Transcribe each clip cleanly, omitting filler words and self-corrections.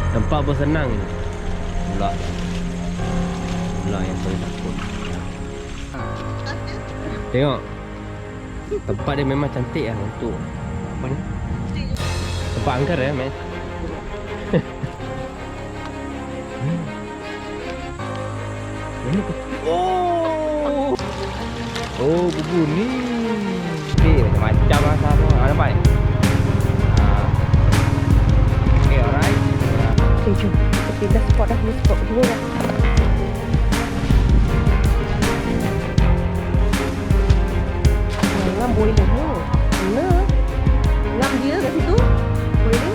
Tempat pun senang je. Pula yang saya takut. Tengok. Tempat dia memang cantik lah untuk apa ni? Tempat angker men. Oh. Oh, bubu ni. Okey, macam-macam lah sama. Nampak? Okay, alright. Okay, jom. Okay, dah spot dah. Ni spot kedua dah. Ngam boleh dah. Mana? Ngam dia kat situ. Boleh ni?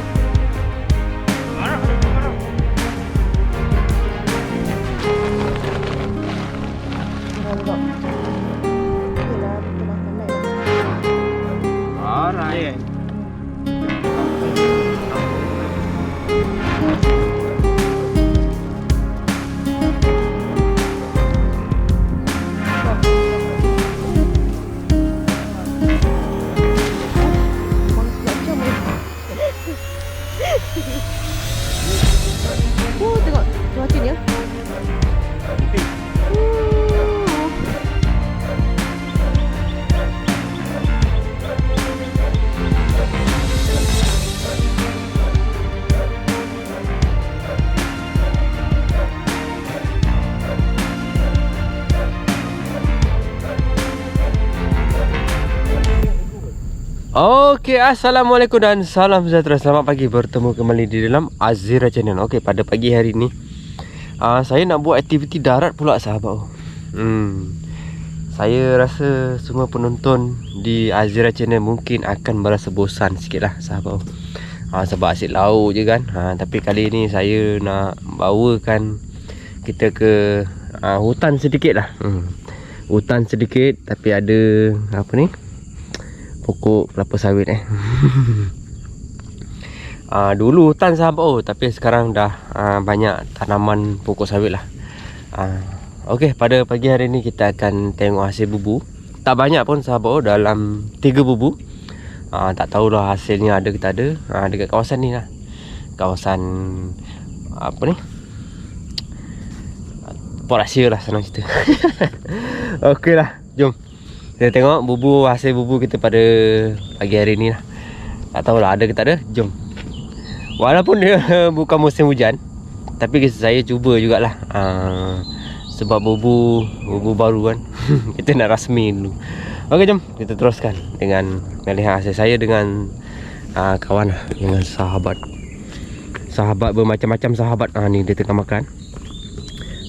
Alright. Oh, tengok cuaca ni ya. Okey, assalamualaikum dan salam sejahtera. Selamat pagi, bertemu kembali di dalam Azira Channel. Okey, pada pagi hari ni saya nak buat aktiviti darat pula sahabat. Saya rasa semua penonton di Azira Channel mungkin akan merasa bosan sikit lah sahabat. Sebab asyik laut je kan. Tapi kali ni saya nak bawakan kita ke hutan sedikit lah. Hutan sedikit tapi ada apa ni, pokok kelapa sawit dulu hutan sahabat tapi sekarang dah banyak tanaman pokok sawit lah. Okey, pada pagi hari ni kita akan tengok hasil bubu. Tak banyak pun sahabat, dalam 3 bubu. Tak tahulah hasilnya ada ke tak ada. Dekat kawasan ni lah, kawasan apa ni, Port Asia lah senang cerita. Okey lah, jom kita tengok hasil bubu kita pada pagi hari ni lah. Tak tahulah ada ke tak ada. Jom. Walaupun dia bukan musim hujan, tapi saya cuba jugalah. Sebab bubu baru kan. Kita nak rasmi dulu. Okey, jom kita teruskan dengan melihat hasil saya dengan kawan lah, dengan sahabat bermacam-macam sahabat. Ni dia tengah makan.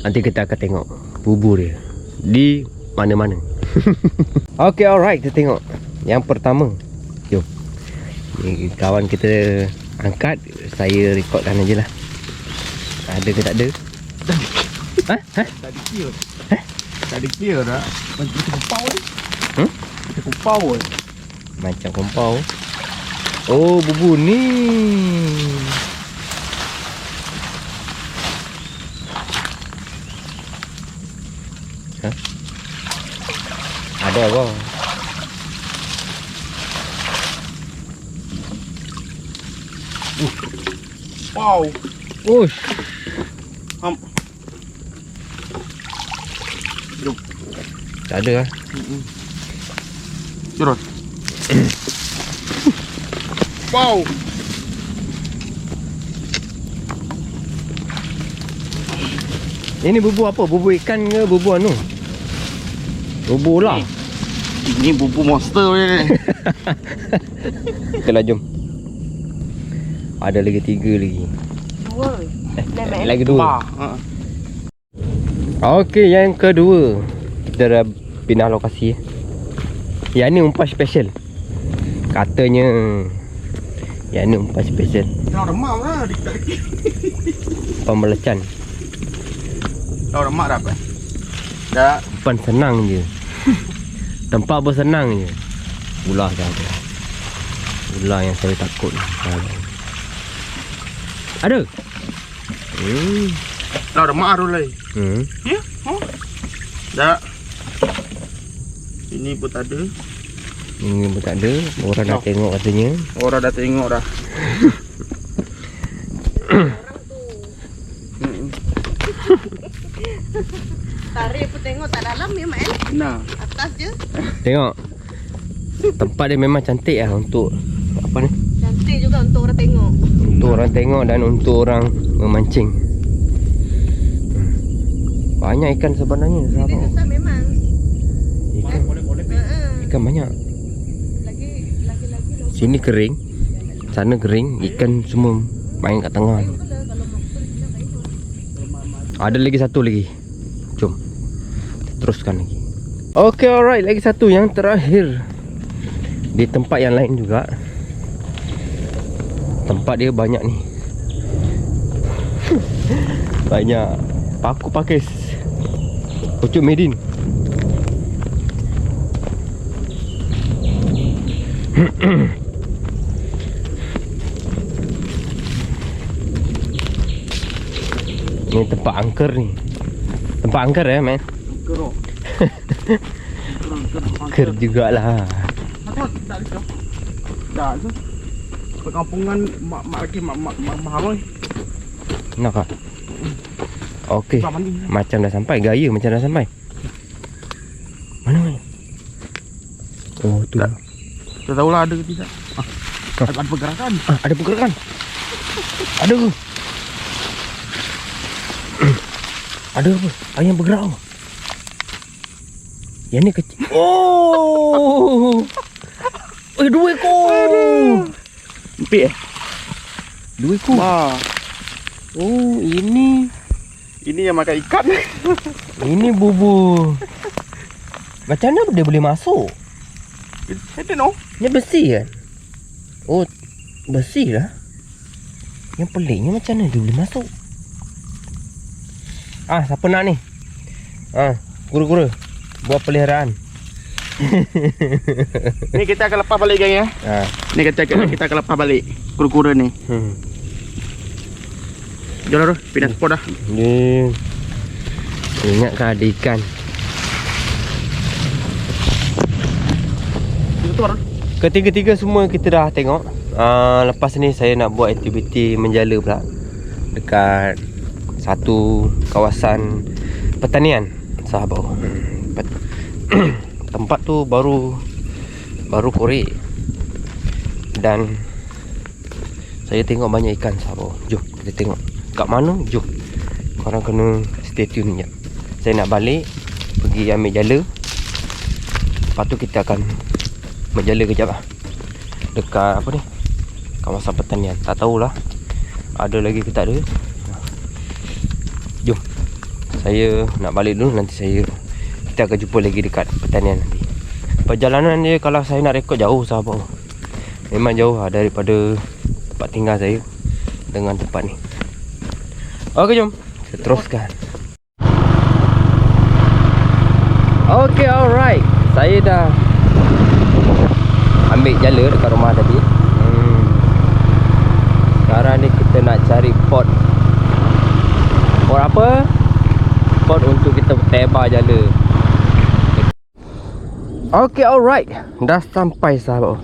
Nanti kita akan tengok bubu dia di mana-mana. Okey, alright, kita tengok yang pertama. Jom. Ni kawan kita angkat, saya rekodkan aja lah. Ada ke tak ada? Tak ada clear. Tak ada clear dah. Macam kumpau ni. Macam kumpau ni. Macam kumpau. Oh, bubu ni. Ada apa? Wow. Ush. Jom. Tak ada lah. Jom. Wow. Ini bubu apa? Bubu ikan ke bubu anu? Bubu ular. Ini bubu monster ni. Okeylah, jom. Ada lagi 3 lagi. 2. Lagi 2. Okey, yang kedua kita dah pindah lokasi. Yang ni umpan special. Katanya yang ni umpan special. Dah remak lah. Umpan melecan. Dah remak dah apa? Dah. Umpan senang je. Tempat pun senang je. Ular saja. Ular yang saya takut. Ada. Dah remak dah lagi. Ya? Dah. Ini pun tak ada. Ini pun tak ada. Orang dah tengok katanya. Orang dah tengok dah. Mana? Atas je. Tengok. Tempat dia memang cantik lah untuk apa ni? Cantik juga untuk orang tengok. Untuk orang tengok dan untuk orang memancing. Banyak ikan sebenarnya, Sini sahabat. susah memang. Ikan, ikan banyak. Lagi Sini kering, sana kering, ikan semua main kat tengah ni. Ada lagi satu lagi. Jom kita teruskan lagi. Okay, alright, lagi satu yang terakhir. Di tempat yang lain juga. Tempat dia banyak ni. Banyak paku pakis. Pucuk Medin. Ni tempat angker ni. Tempat angker men. Kerok. Angker jugalah. Tak ada. Dah tu. Perkampungan mak lagi mak mahal ni. Nak tak? Okey. Tempat mandi. Macam dah sampai. Gaya macam dah sampai. Mana? Oh tu. Tak. Tak tahulah ada ke tidak. Ada pergerakan. Ada pergerakan. Ada ke? Ada apa? Ayam bergerak. Yang ni kecil. Oh! Dua ekor. Empik Dua ekor. Oh, ini yang makan ikan. ini bubu. Macam mana dia boleh masuk? Ada no. Dia bersih kan? Oh, bersih lah. Yang peliknya macam mana dia boleh masuk? Siapa nak ni? Kura-kura buat peliharaan. Ni kita akan lepas balik geng ya. Ni kita akan lepas balik kura-kura ni. Jom lah, pindah spot dah. Ni ingatkan ada ikan. Betul. Ketiga-tiga semua kita dah tengok. Lepas ni saya nak buat aktiviti menjala pula dekat satu kawasan pertanian, sahabat. Tempat tu baru korek dan saya tengok banyak ikan, sahabat. Jom kita tengok kat mana. Jom korang kena stay tune sekejap. Saya nak balik pergi ambil jala. Lepas tu kita akan berjala kejap lah dekat apa ni, kawasan pertanian. Tak tahulah ada lagi ke tak ada. Jom saya nak balik dulu. Nanti kita akan jumpa lagi dekat pertanian nanti. Perjalanan dia kalau saya nak rekod jauh, sahabat. Memang jauh lah daripada tempat tinggal saya dengan tempat ni. Okey, jom kita teruskan. Okey, alright. Saya dah ambil jala dekat rumah tadi. Sekarang ni kita nak cari pot. Pot apa? Pot untuk kita tebar jala. Okey, alright. Dah sampai, sahabat.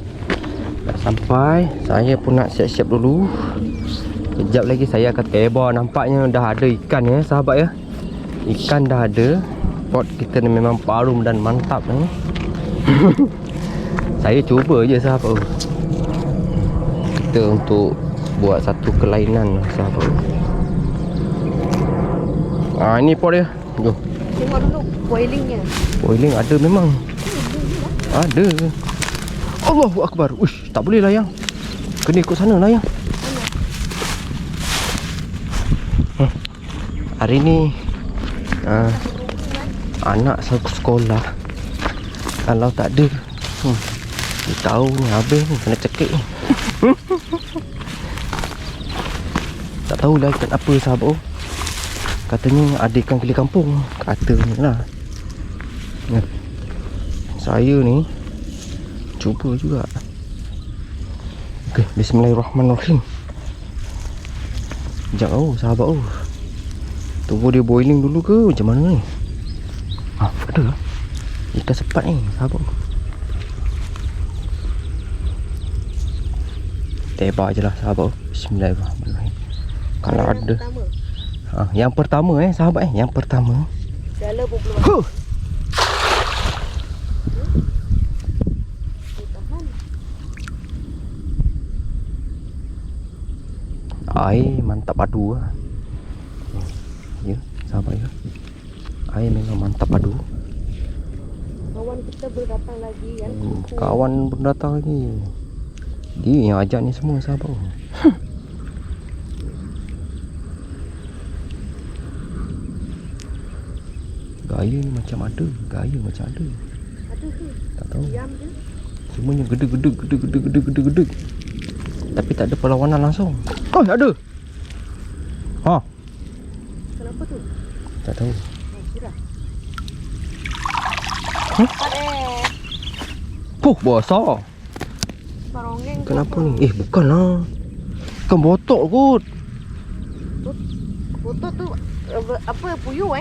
Dah sampai. Saya pun nak siap-siap dulu. Kejap lagi saya akan tebar. Nampaknya dah ada ikan ya, sahabat ya. Ikan dah ada. Pot kita ni memang parum dan mantap ni. Saya cuba je, sahabat. Kita untuk buat satu kelainan, sahabat. Ini pot dia. Jom. Tengok dulu boilingnya. Boiling ada memang. Ada. Allahu Akbar. Uish, tak boleh layang. Kena ikut sana layang. Hari ni anak sekolah. Kalau tak ada, dia tahu ni habis ni, kena cekik ni. Tak tahulah ikan apa, sahabat. Katanya ada ikan keli kampung. Katanya lah. Saya ni cuba juga. Okey, bismillahirrahmanirrahim. Sekejap sahabat. Tunggu dia boiling dulu ke macam mana ni? Ada lah ikan sepat ni, sahabat. Tebar je lah, sahabat. Bismillahirrahmanirrahim. Kalau ada Pertama. yang pertama sahabat. Yang pertama. Jala pun belum. Air mantap padu lah. Ya, sahabat ya. Air memang mantap padu. Kawan kita berdatang lagi kan. Kawan berdatang lagi. Dia yang ajak ni semua sahabat. Gaya ni macam ada. Gaya macam ada. Ada ke? Tak tahu. Diam je. Semuanya gede. Tapi tak ada perlawanan langsung. Oh, ada. Ha, Kenapa tu? tak tahu. Kira. Huh? Cepat Puh, besar. Parongeng. Kenapa ni? Bukan lah. Ikan botok kot. Botok tu apa puyuh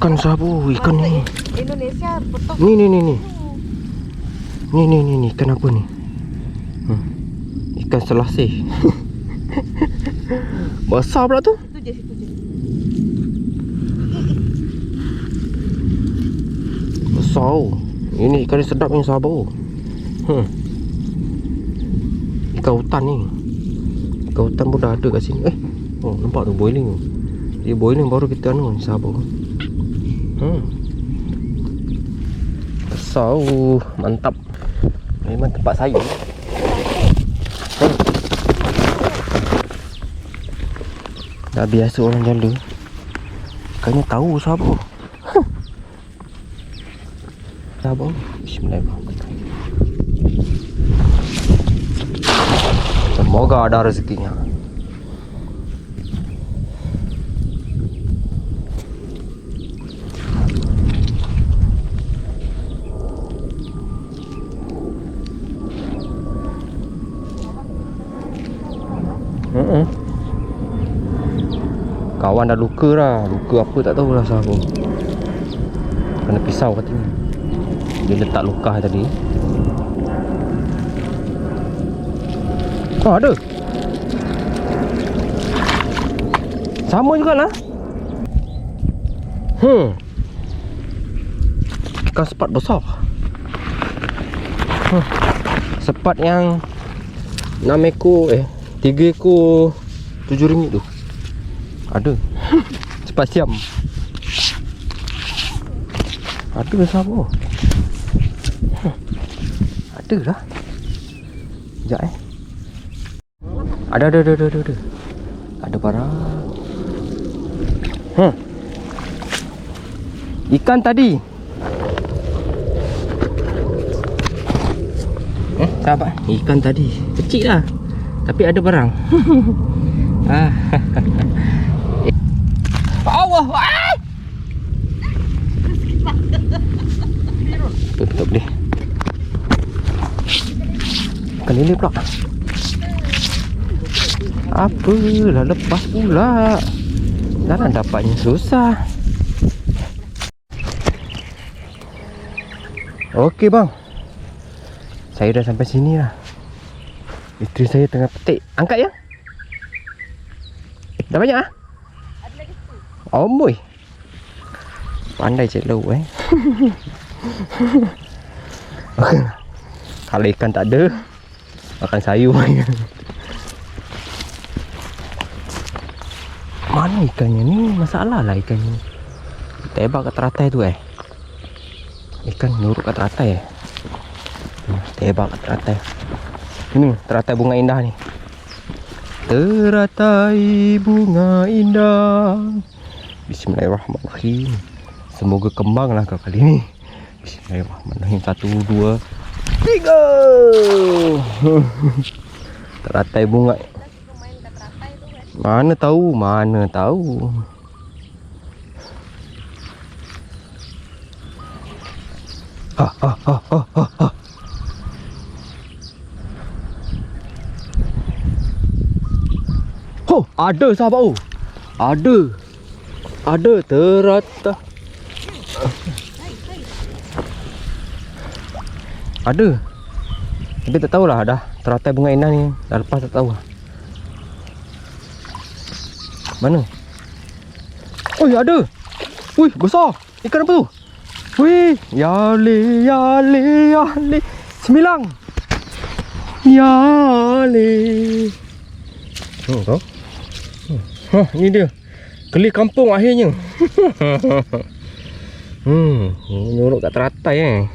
Ikan sabu, ikan ni. Indonesia botok. Ni. Ni, ikan apa ni? Ikan selasih. Besar pula tu. Situ je. Besar. Ini ikan ni sedap ni sahabat. Ikan hutan ni. Ikan hutan pun dah ada kat sini. Oh, nampak tu boiling tu. Dia boiling baru kita anu sahabat. Besar. Mantap. Memang tempat saya. Dah biasa orang jala. Ikannya tahu sahabat. Sahabat. Bismillahirrahmanirrahim. Semoga ada rezekinya. Kawan dah luka lah. Luka apa tak tahulah sahabat. Kena pisau katanya. Dia letak luka tadi. Oh, ada. Sama jugalah. Ikan sepat besar. Sepat yang 6 ekor 3 ekor RM7 tu. Ada. Sepat siam. Ada sama. Ada lah. Sekejap Ada. Ada barang. Ikan tadi. Sahabat, ikan tadi. Kecil lah. Tapi ada barang. Allah. Tutup dia. Ikan lele pula. Apalah, lepas pula. Jangan dapatnya susah. Okey bang, saya dah sampai sini lah. Isteri saya tengah petik. Angkat ya. Dah banyak ah? Ada lagi tu. Omoi. Pandai celou Kalau ikan tak ada, makan sayur. Mana ikannya ni? Masalah lah ikannya. Tebak kat teratai tu Ikan nyuruk kat teratai Tebak kat teratai. Ini teratai bunga indah ni. Teratai bunga indah. Bismillahirrahmanirrahim. Semoga kembang lah kali ni. Bismillahirrahmanirrahim. 1, 2, 3. Teratai bunga. Mana tahu. Oh, ada sahabat. Ada teratai. Ada. Tapi tak tahulah dah. Teratai bunga indah ni dah lepas tak tahu. Mana? Oh, ada. Wih, besar. Ikan apa tu? Wih, yale. 9. Yale. Tahu? Ini dia. Kelir kampung akhirnya. Nyorok kat teratai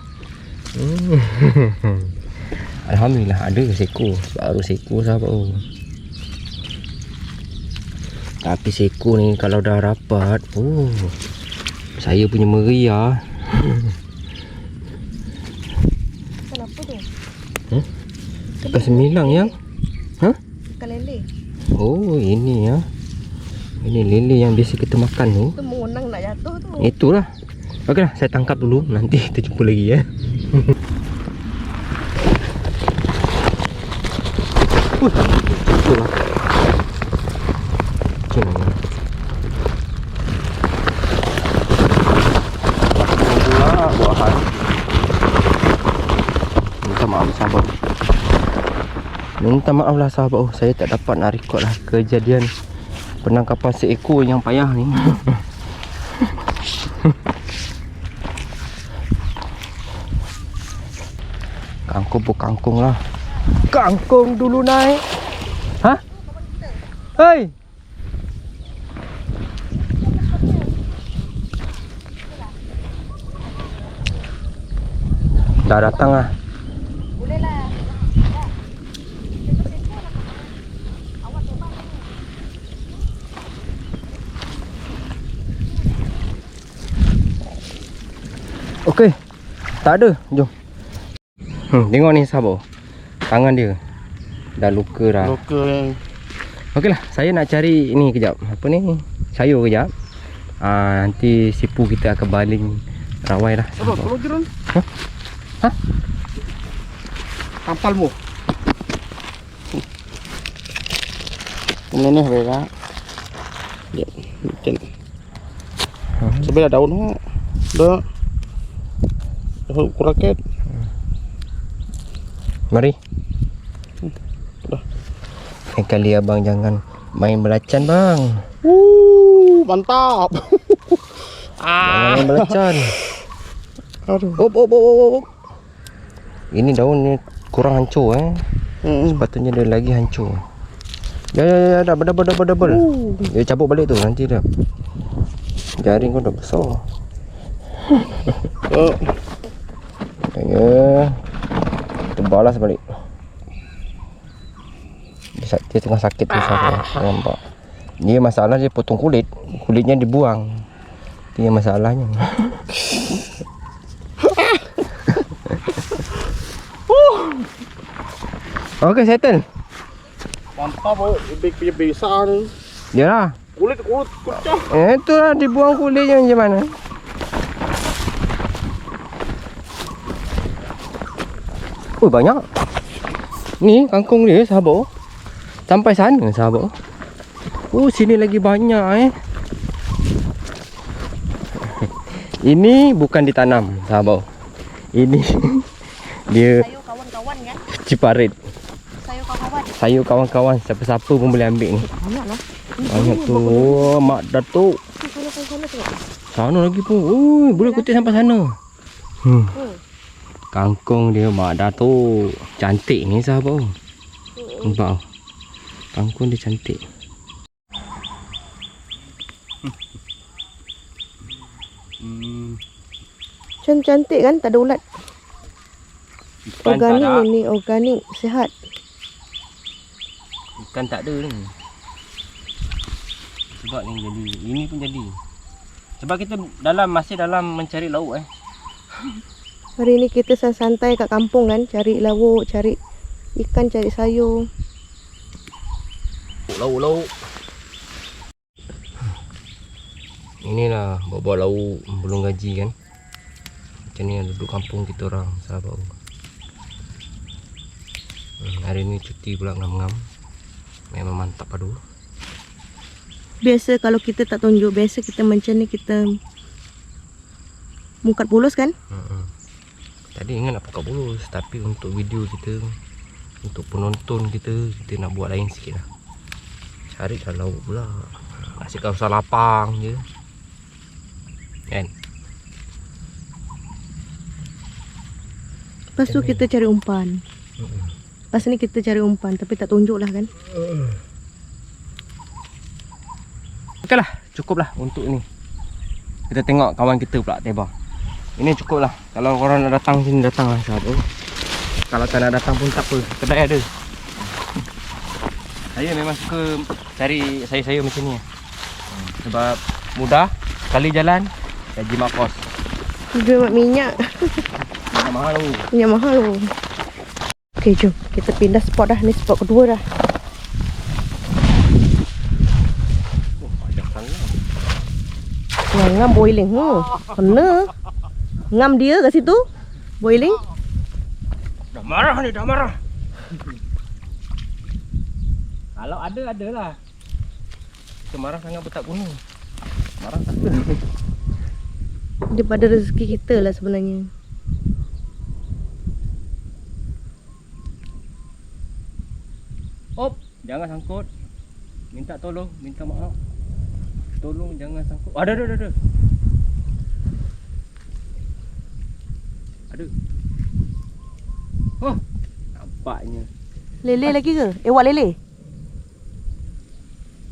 Alhamdulillah ada seko. Baru seko sahabat. Tapi seko ni kalau dah rapat, saya punya meriah. Kenapa tu? Ikan semilang yang Ikan lele. Oh, ini ya. Ini lele yang biasa kita makan tu. Tu mengunang nak jatuh tu. Itulah. Okeylah, saya tangkap dulu. Nanti kita jumpa lagi ya. Itulah. Cuma. Pula buahan. Minta maaf sahabat. Minta maaf lah sahabat. Saya tak dapat nak record lah kejadian penangkapan seekor yang payah ni. Kangkung pun kangkung lah. Kangkung dulu naik. Hah? Hei. Dah datang lah. Boleh lah. Okey. Tak ada. Jom. Tengok ni sahabat. Tangan dia dah luka dah. Luka yang Okeylah, saya nak cari ni kejap. Apa ni? Sayur kejap. Nanti sipu kita akan baling rawai lah. apa? Kalau kira ni? Hah? Tampalmu. Ini ni mereka. Ya, mungkin. Sebelah daun tu. Dah. Dah kuraket. Mari. Dah. Kali abang jangan main belacan bang. Mantap. Jangan main belacan. Aduh. Op. Ini daun ni kurang hancur Sepatutnya dia lagi hancur. Ya dah double. Dia cabut balik tu nanti dah. Jaring kau dah besar. Ya. Kita balas balik. Dia tengah sakit tu saya nampak. Dia masalah dia potong kulit. Kulitnya dibuang. Itu yang masalahnya. Okey, settle. Mantap oh, lebih besar ni. Yalah. Kulit pecah. Itulah dibuang kulitnya macam mana. Oh, banyak. Ni kangkung dia sahabat. Sampai sana sahabat. Oh, sini lagi banyak Ini bukan ditanam sahabat. Ini dia Sayur kawan-kawan kan? ciparit. Sayur kawan-kawan. Sayur kawan-kawan, siapa-siapa pun boleh ambil ni. Banyak lah. Banyak tu. Oh, mak Datuk. Sana tengok. Sana lagi pun. Oh, boleh kutip sampai sana. Kangkung dia mak Datuk. Cantik ni sahabat. Nampak. Kangkung dia cantik. Macam cantik kan? Tak ada ulat. Ikan tak Organik ada. ni, organik, sihat. Ikan tak ada ni. Sebab ni jadi. Ini pun jadi. Sebab kita masih dalam mencari lauk Hari ni kita santai kat kampung kan, cari lauk, cari ikan, cari sayur. Lauk. Inilah bawa lauk belum gaji kan. Macam ni duduk kampung kita orang sahabat. Hari ni cuti pula ngam-ngam. Memang mantap padu. Biasa kalau kita tak tunjuk, biasa kita macam ni kita mukat polos kan? Tadi ingat nak pakai bulus, tapi untuk video kita, untuk penonton kita nak buat lain sikit lah. Cari dah lauk pula. Nasi kawasan lapang je kan. Lepas tu kita cari umpan. Lepas ni kita cari umpan, tapi tak tunjuk lah kan? Okeylah, cukuplah untuk ni. Kita tengok kawan kita pula Teba. Ini cukuplah. Kalau korang nak datang sini, datanglah sahabat. Kalau tak nak datang pun tak apa, kedai ada. Saya memang suka cari sayur-sayur macam ni. Sebab mudah, sekali jalan, gaji mak kos. Jual minyak. Tak mahal tu. Minyak mahal tu. Okay, jom. Kita pindah spot dah. Ni spot kedua dah. Oh, banyak sangat. Ngam boiling. Kena. Ngam dia kat situ. Boiling. Dah marah ni, dah marah. Kalau ada, adalah. Kita marah sangat pun tak guna. Marah tak ada. Daripada rezeki kita lah sebenarnya. Op, jangan sangkut. Minta tolong, minta maaf. Tolong jangan sangkut. Ada. Ada. Oh, nampaknya. Lele lagi ke? Ewak lele?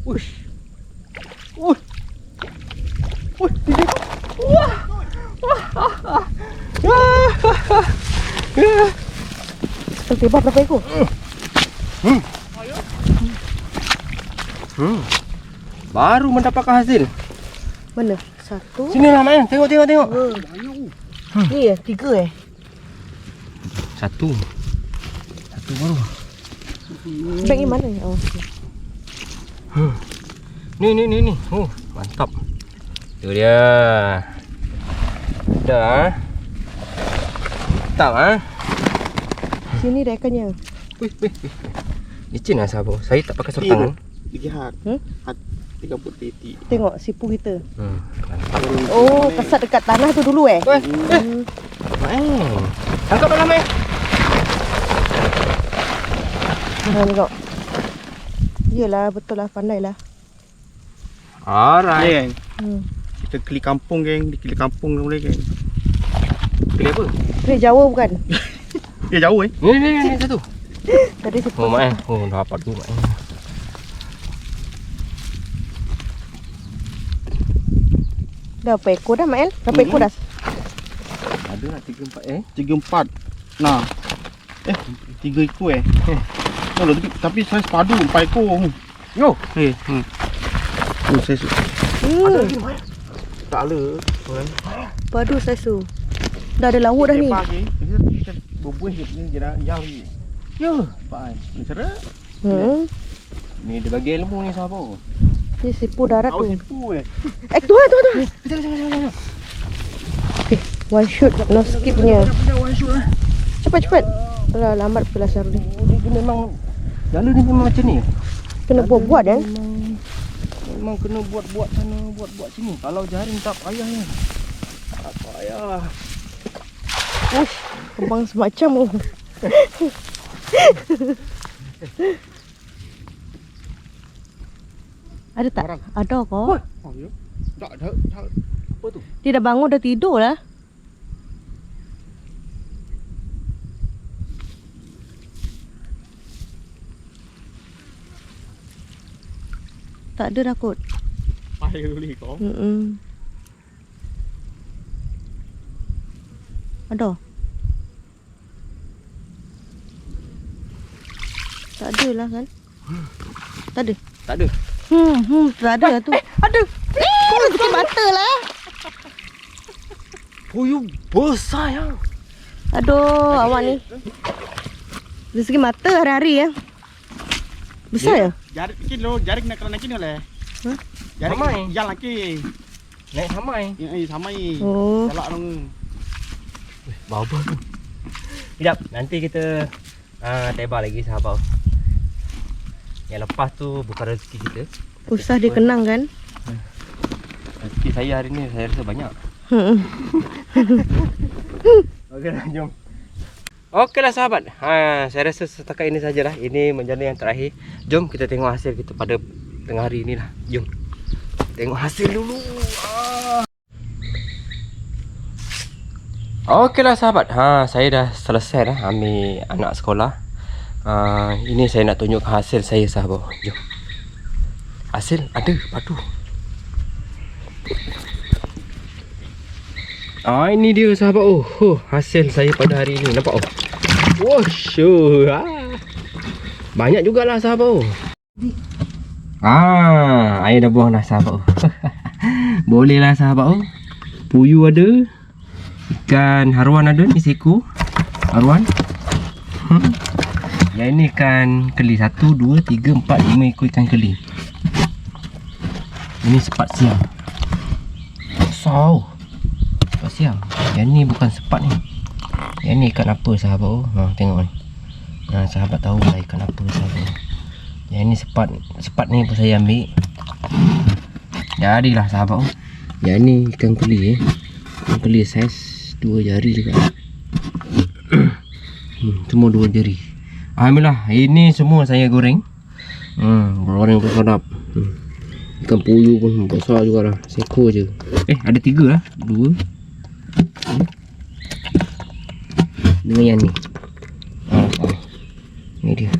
Ush. Ush. Ush, dia. Wah. Seperti berapa ekor? Baru mendapatkan hasil. Mana? Satu. Sini lah main. Tengok. Ni ya, 3 Satu baru. Bag ni mana? Oh, okay. Ni. Oh, mantap. Tu dia. Dah. Mantap Sini dah ikannya. Wih. Licin lah sahabat. Saya tak pakai sartang. Lihat. Hmm? 30 titik. Tengok sipu kita. Mantap. Oh, kesat dekat tanah tu dulu Main. Tangkap dalam Tengok. Yelah, betul lah, pandai lah. Alright. Kita keli kampung geng, di keli kampung boleh geng. Keli apa? Kena Jawa bukan? Dia jauh Ni satu. Tadi sipu. Oh, mak Oh, dah dapat tu mak Dah berapa ekor dah, Mael? Berapa ekor dah? Ada lah 3-4 3-4. Nah. 3 ekor Oh, tapi saiz padu 4 ekor. Yo. Tu saiz. Ada lagi mak. Tak ada. Padu saiz tu. Dah ada lauk dah ni. Kita berbuih je dah yang lagi. Yo. Baik. Ni cerah. Ni dia bagi ilmu ni sahabat. Ni sipu darat tu. Sipu Tu. Okay, one shoot, no skip punya. Cepat. Alah, lambat pula Syarul ni. Dia memang jala ni memang macam ni. Kena buat Memang kena buat sana, buat sini. Kalau jaring tak payah ni. Tak payah. Ush, kembang semacam tu. Ada tak? Orang. Ada kok. Oh, ya. Tak ada. Apa tu? Dia dah bangun, dah tidur lah. Tak ada dah kot. Payah dulu kau. Ada. Tak ada lah kan? Tak ada. Tak ada. Tak ada tu. Ada. Sikit mata lah. Puyuh besar ya. Aduh, awak ni. Rezeki mata hari-hari ya. Besar ya? Jarik sikit lo, jarik nak kena kini oleh. Jarik Samai. yang lagi. Naik samai. Samai. Oh. Jalak dong. Bau apa tu? Sekejap, nanti kita tebak lagi sahabat. Yang lepas tu bukan rezeki kita. Usah dia kenang kan? Rezeki saya hari ni saya rasa banyak. Okeylah, jom. Okeylah sahabat. Saya rasa setakat ini sajalah. Ini menjadi yang terakhir. Jom kita tengok hasil kita pada tengah hari inilah. Jom. Tengok hasil dulu. Okeylah sahabat. Saya dah selesai dah ambil anak sekolah. Ini saya nak tunjukkan hasil saya sahabat. Jom. Hasil ada padu. Ini dia sahabat. Hasil saya pada hari ini. Nampak oh. Wosh. Banyak jugalah sahabat. Air dah buang dah sahabat. Boleh lah sahabat. Puyuh ada. Ikan haruan ada ni seko. Haruan. Yang ini ikan keli. 1, 2, 3, 4, 5 ekor ikan keli. Ini sepat siang. Besar. Sepat siang. Yang ni bukan sepat ni. Yang ni ikan apa sahabat? Tengok ni. Sahabat tahu lah ikan apa sahabat. Yang ni sepat. Sepat ni pun saya ambil. Jadilah sahabat. Yang ni ikan keli. Ikan keli saiz 2 jari juga. Semua 2 jari. Alhamdulillah, ini semua saya goreng. Goreng pun sedap. Ikan puyuh pun besar juga lah. Seko je. Ada 3 lah. 2 dengan yang ni. Ni dia.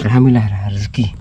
Alhamdulillah lah rezeki.